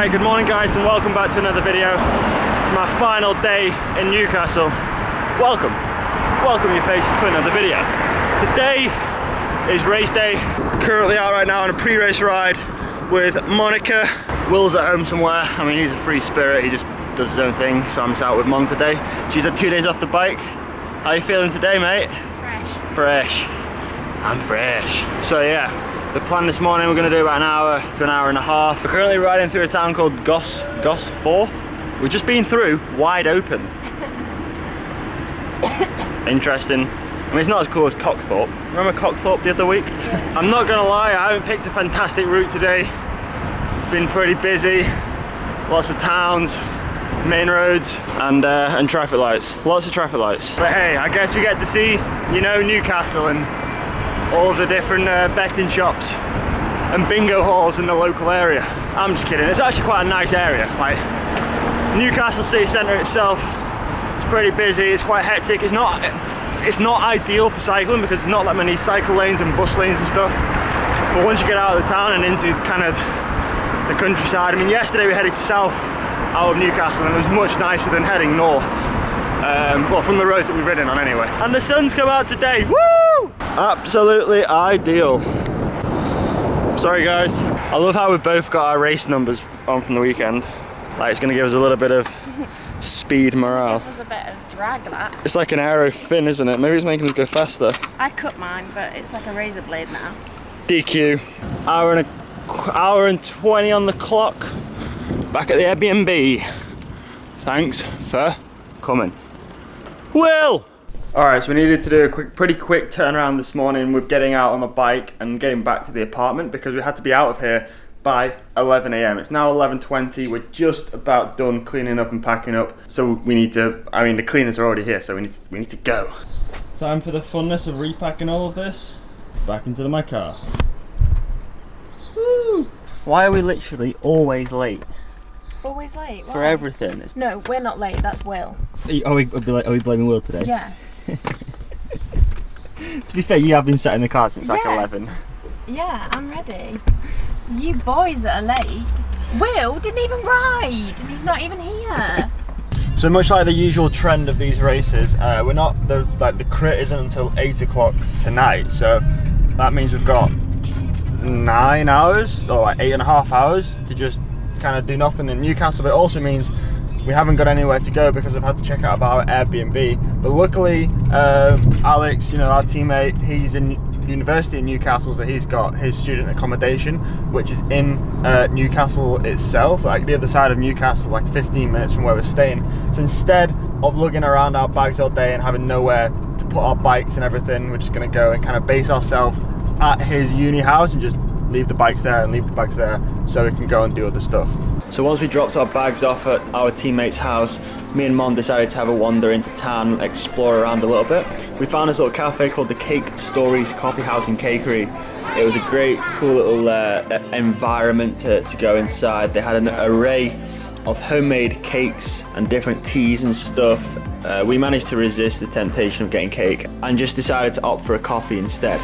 Right, good morning guys and welcome back to another video. It's my final day in Newcastle. Welcome your faces to another video. Today is race day. Currently out right now on a pre-race ride with Monica. Will's at home somewhere. I mean, he's a free spirit, he just does his own thing, so I'm just out with Mon today. She's had 2 days off the bike. How are you feeling today, mate? Fresh. I'm fresh. So yeah. The plan this morning, we're going to do about an hour to an hour and a half. We're currently riding through a town called Gosforth. We've just been through wide open. Interesting. I mean, it's not as cool as Cockthorpe. Remember Cockthorpe the other week? Yeah. I'm not going to lie, I haven't picked a fantastic route today. It's been pretty busy. Lots of towns, main roads, and traffic lights. Lots of traffic lights. But hey, I guess we get to see, you know, Newcastle and all of the different betting shops and bingo halls in the local area. I'm just kidding, it's actually quite a nice area. Like, Newcastle city centre itself is pretty busy, it's quite hectic. It's not ideal for cycling because there's not that many cycle lanes and bus lanes and stuff. But once you get out of the town and into kind of the countryside, I mean, yesterday we headed south out of Newcastle and it was much nicer than heading north. Well, from the roads that we've ridden on anyway. And the sun's come out today, woo! Absolutely ideal. Sorry guys. I love how we both got our race numbers on from the weekend. Like, it's gonna give us a little bit of speed morale. There's a bit of drag, that. It's like an aero fin, isn't it? Maybe it's making us go faster. I cut mine, but it's like a razor blade now. DQ. Hour and 20 on the clock. Back at the Airbnb. Thanks for coming. Will! Alright, so we needed to do a pretty quick turnaround this morning with getting out on the bike and getting back to the apartment because we had to be out of here by 11 AM. It's now 11:20, we're just about done cleaning up and packing up. So we need to, I mean, the cleaners are already here, so we need to go. Time for the funness of repacking all of this. Back into my car. Woo! Why are we literally always late? Always late? For everything. No, we're not late, that's Will. Are we blaming Will today? Yeah. To be fair, you have been sat in the car since like 11. Yeah, I'm ready. You boys that are late. Will didn't even ride and he's not even here. So much like the usual trend of these races, we're not, the crit isn't until 8 o'clock tonight, so that means we've got 9 hours, or like 8.5 hours to just kind of do nothing in Newcastle, but it also means we haven't got anywhere to go because we've had to check out our Airbnb. But luckily, Alex, you know, our teammate, he's in university in Newcastle, so he's got his student accommodation, which is in Newcastle itself, like the other side of Newcastle, like 15 minutes from where we're staying. So instead of lugging around our bags all day and having nowhere to put our bikes and everything, we're just gonna go and kind of base ourselves at his uni house and just leave the bikes there and leave the bags there so we can go and do other stuff. So once we dropped our bags off at our teammate's house, me and Mon decided to have a wander into town, explore around a little bit. We found this little cafe called the Cake Stories Coffee House and Cakery. It was a great, cool little environment to go inside. They had an array of homemade cakes and different teas and stuff. We managed to resist the temptation of getting cake and just decided to opt for a coffee instead.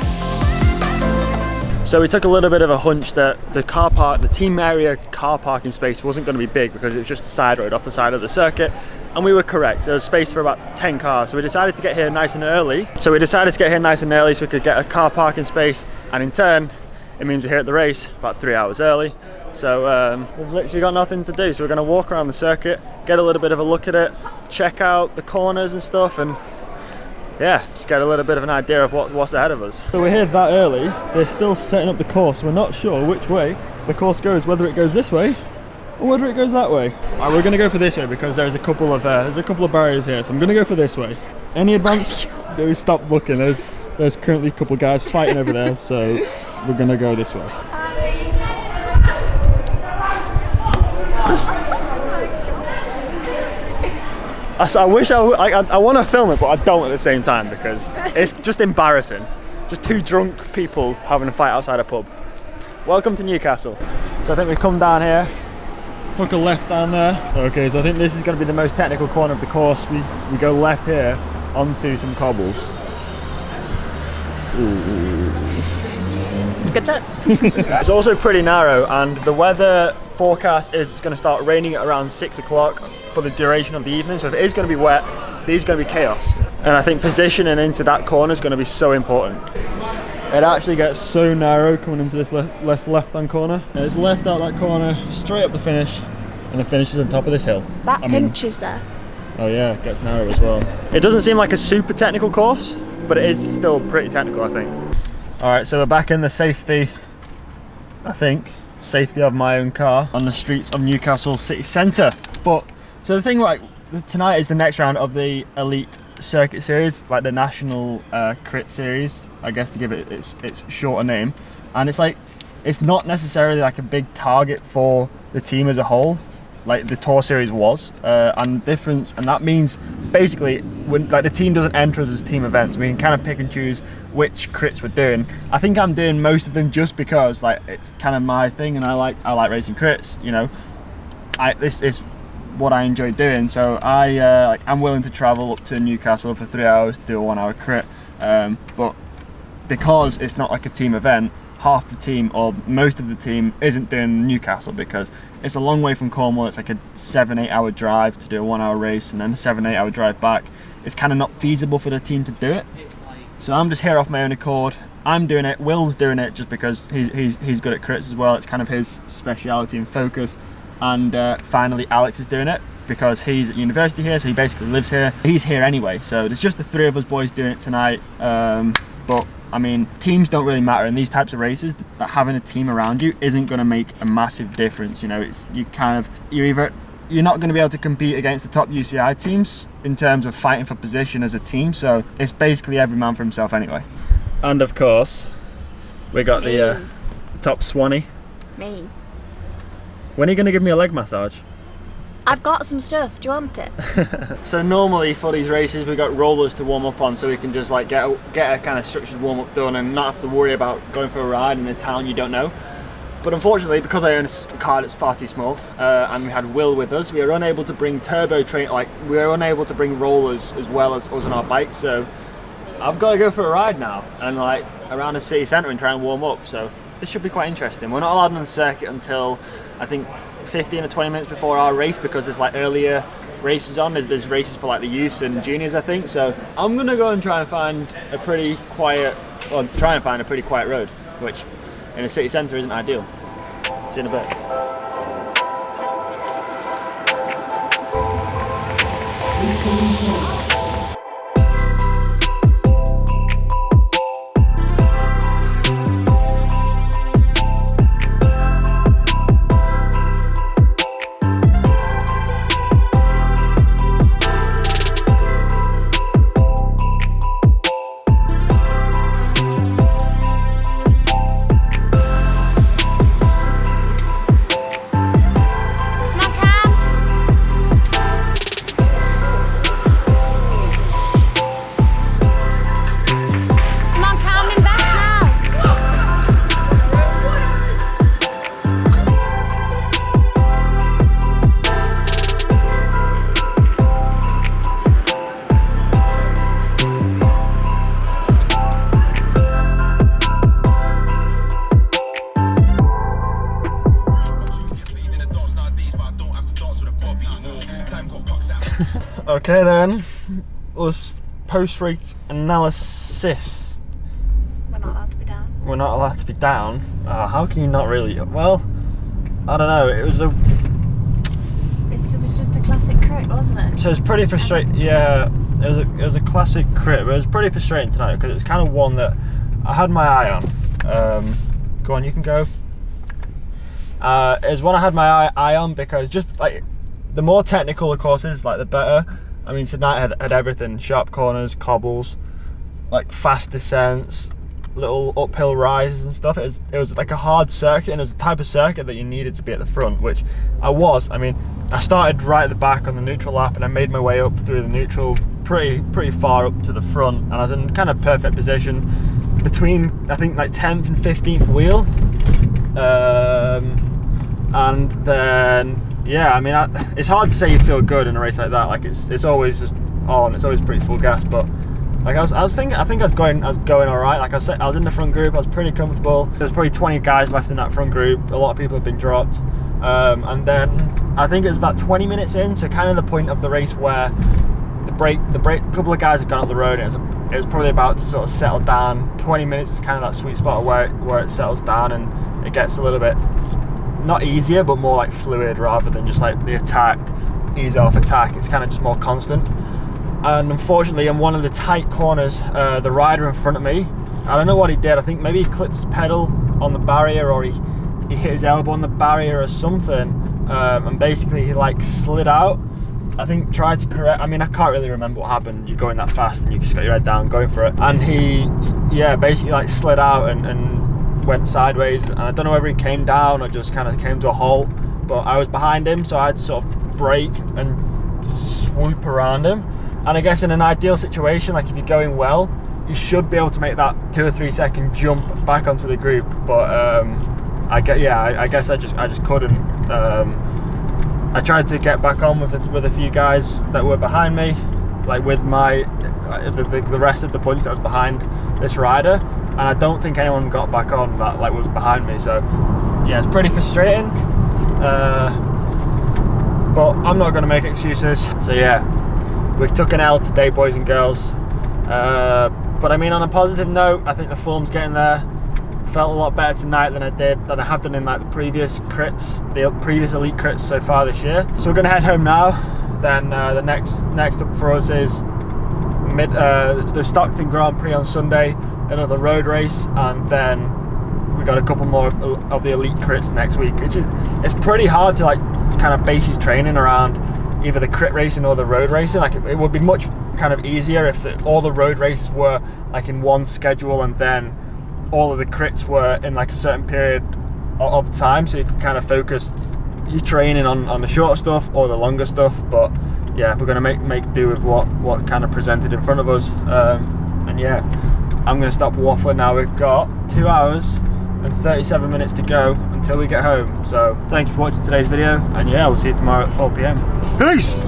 So we took a little bit of a hunch that the team area car parking space wasn't going to be big because it was just a side road off the side of the circuit, and we were correct. There was space for about 10 cars, so we decided to get here nice and early. So we could get a car parking space, and in turn, it means we're here at the race about 3 hours early. So we've literally got nothing to do, so we're going to walk around the circuit, get a little bit of a look at it, check out the corners and stuff, and yeah, just get a little bit of an idea of what's ahead of us. So we're here that early, they're still setting up the course. We're not sure which way the course goes, whether it goes this way or whether it goes that way. Right, we're going to go for this way because there's a couple of barriers here, so I'm going to go for this way. Any advance? Go stop looking, there's currently a couple of guys fighting over there, so we're going to go this way. I wish I want to film it, but I don't at the same time because it's just embarrassing. Just two drunk people having a fight outside a pub. Welcome to Newcastle. So I think we come down here, hook a left down there. Okay, so I think this is going to be the most technical corner of the course. We go left here onto some cobbles. Ooh. Good luck. It's also pretty narrow, and the weather forecast is it's going to start raining at around 6 o'clock for the duration of the evening. So if it is going to be wet, these are going to be chaos. And I think positioning into that corner is going to be so important. It actually gets so narrow coming into this left-hand corner. It's left out that corner, straight up the finish, and the finish is on top of this hill. That pinch is there. Oh yeah, it gets narrow as well. It doesn't seem like a super technical course, but it is still pretty technical, I think. All right, so we're back in the safety of my own car on the streets of Newcastle city centre. But so the thing, right, tonight is the next round of the Elite Circuit Series, like the National Crit Series, I guess, to give it its shorter name. And it's not necessarily like a big target for the team as a whole, like the Tour Series was. And that means basically when like the team doesn't enter us as team events, we can kind of pick and choose which crits we're doing. I think I'm doing most of them just because like it's kind of my thing, and I like racing crits. You know, this is what I enjoy doing, so I'm willing to travel up to Newcastle for 3 hours to do a 1 hour crit, but because it's not like a team event, half the team or most of the team isn't doing Newcastle because it's a long way from Cornwall. It's like a 7-8 hour drive to do a 1 hour race and then a 7-8 hour drive back. It's kind of not feasible for the team to do it, so I'm just here off my own accord. I'm doing it, Will's doing it just because he's good at crits as well. It's kind of his speciality and focus. And finally Alex is doing it because he's at university here, so he basically lives here. He's here anyway, so there's just the three of us boys doing it tonight. But I mean, teams don't really matter in these types of races. That having a team around you isn't going to make a massive difference. You know, you're not going to be able to compete against the top UCI teams in terms of fighting for position as a team. So it's basically every man for himself anyway. And of course, we got the top Swanee. Me. When are you going to give me a leg massage? I've got some stuff. Do you want it? So normally for these races we've got rollers to warm up on, so we can just like get a kind of structured warm up done and not have to worry about going for a ride in a town you don't know. But unfortunately, because I own a car that's far too small, and we had Will with us, we were unable to bring we were unable to bring rollers as well as us on our bikes. So I've got to go for a ride now and like around the city centre and try and warm up. So this should be quite interesting. We're not allowed on the circuit until I think 15 or 20 minutes before our race because there's like earlier races on. There's races for like the youths and juniors, I think. So I'm gonna go and try and find a pretty quiet road, which in a city centre isn't ideal. See you in a bit. Okay then, post-race analysis. We're not allowed to be down. We're not allowed to be down? How can you not really? Well, I don't know, it was just a classic crit, wasn't it? So it's pretty frustrating, yeah, it was a classic crit, but it was pretty frustrating tonight because it's kind of one that I had my eye on. Go on, you can go. It was one I had my eye on because just like, the more technical the course is, like the better. I mean, tonight had everything: sharp corners, cobbles, like fast descents, little uphill rises and stuff. It was like a hard circuit, and it was the type of circuit that you needed to be at the front, which I was. I mean, I started right at the back on the neutral lap, and I made my way up through the neutral pretty far up to the front, and I was in kind of perfect position between, I think, like 10th and 15th wheel, and then. Yeah, I mean, it's hard to say you feel good in a race like that. Like it's always just on. It's always pretty full gas. But like I think I was going all right. Like I said, I was in the front group. I was pretty comfortable. There's probably 20 guys left in that front group. A lot of people have been dropped. And then I think it was about 20 minutes in, so kind of the point of the race where the brake, a couple of guys had gone up the road, and it was probably about to sort of settle down. 20 minutes is kind of that sweet spot where it settles down and it gets a little bit, not easier, but more like fluid rather than just like the attack, ease off attack. It's kind of just more constant. And unfortunately, in one of the tight corners, the rider in front of me, I don't know what he did. I think maybe he clipped his pedal on the barrier, or he hit his elbow on the barrier or something, and basically he like slid out. I think tried to correct, I mean, I can't really remember what happened. You're going that fast and you just got your head down going for it. And he, yeah, basically like slid out and went sideways. And I don't know whether he came down or just kind of came to a halt, but I was behind him, so I had to sort of brake and swoop around him. And I guess in an ideal situation, like if you're going well, you should be able to make that 2 or 3 second jump back onto the group. But I guess I just couldn't. I tried to get back on with a few guys that were behind me, like with my the rest of the bunch that was behind this rider, and I don't think anyone got back on that like was behind me. So yeah, it's pretty frustrating. But I'm not going to make excuses. So yeah, we took an L today, boys and girls. But I mean, on a positive note, I think the form's getting there. Felt a lot better tonight than I have done in like the previous crits, the previous elite crits so far this year. So we're going to head home now. Then the next up for us is the Stockton Grand Prix on Sunday, another road race, and then we got a couple more of the elite crits next week, which is, it's pretty hard to like kind of base your training around either the crit racing or the road racing. Like it would be much kind of easier if all the road races were like in one schedule, and then all of the crits were in like a certain period of time, so you can kind of focus your training on the shorter stuff or the longer stuff. But yeah, we're going to make do with what kind of presented in front of us. And yeah, I'm going to stop waffling now. We've got 2 hours and 37 minutes to go until we get home. So thank you for watching today's video, and yeah, we'll see you tomorrow at 4 PM. Peace!